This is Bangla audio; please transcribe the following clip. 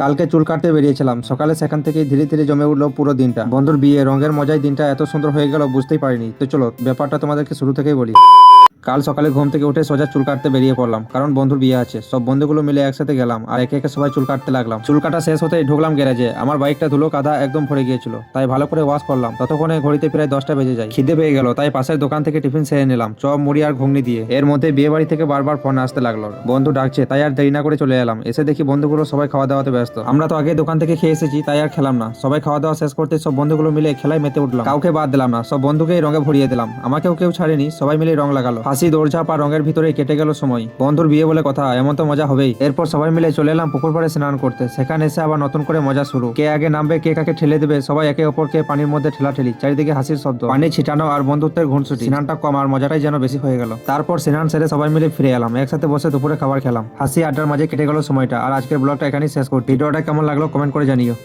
কালকে চুল কাটতে বেরিয়েছিলাম সকালে, সেখান থেকে ধীরে ধীরে জমে উঠলো পুরো দিনটা। বন্ধুর বিয়ে, রঙের মজায় দিনটা এত সুন্দর হয়ে গেল বুঝতেই পারিনি। তো চলো ব্যাপারটা তোমাদেরকে শুরু থেকেই বলি। কাল সকালে ঘুম থেকে উঠে সোজা চুল কাটতে বেরিয়ে পড়লাম, কারণ বন্ধুর বিয়ে আছে। সব বন্ধুগুলো মিলে একসাথে গেলাম আর একে একে সবাই চুল কাটতে লাগলাম। চুল কাটা শেষ হতেই ঢুকলাম গ্যারেজে। আমার বাইকটা ধুলো কাদা একদম ভরে গিয়েছিল, তাই ভালো করে ওয়াশ করলাম। ততক্ষণে ঘড়িতে প্রায় 10টা বেজে যায়। খিদে পেয়ে গেল, তাই পাশের দোকান থেকে টিফিন সেরে নিলাম, চপ মুড়ি আর ঘুগনি দিয়ে। এর মধ্যে বিয়ে বাড়ি থেকে বারবার ফোন আসতে লাগলো, বন্ধু ডাকছে, তাই আর দেরি না করে চলে এলাম। এসে দেখি বন্ধুগুলো সবাই খাওয়া দাওয়াতে ব্যস্ত। আমরা তো আগে দোকান থেকে খেয়ে এসেছি, তাই আর খেলাম না। সবাই খাওয়া দাওয়া শেষ করতে সব বন্ধুগুলো মিলে খেলায় মেতে উঠলাম। কাউকে বাদ দিলাম না, সব বন্ধুকেই রঙে ভরিয়ে দিলাম। আমাকেও কেউ ছাড়েনি, সবাই মিলে রং লাগালো। হাসি দৌড়ঝাঁপ আর রঙের ভিতরে কেটে গেল সময়। বন্ধুর বিয়ে বলে কথা, এমন তো মজা হবেই। এরপর সবাই মিলে চলে এলাম পুকুর পাড়ে স্নান করতে। সেখানে এসে আবার নতুন করে মজা শুরু। কে আগে নামবে, কে কাকে ঠেলে দেবে, সবাই একে অপরকে পানির মধ্যে ঠেলাঠেলি। চারিদিকে হাসির শব্দ, পানি ছিটানো আর বন্ধুত্বের ঘুনসুটি। স্নানটা কম আর মজাটাই যেন বেশি হয়ে গেল। তারপর স্নান সেরে সবাই মিলে ফিরে এলাম, একসাথে বসে দুপুরে খাবার খেলাম। হাসি আড্ডার মাঝে কেটে গেল সময়টা। আর আজকের ব্লগটা এখানেই শেষ করছি। ভিডিওটা কেমন লাগলো কমেন্ট করে জানিও।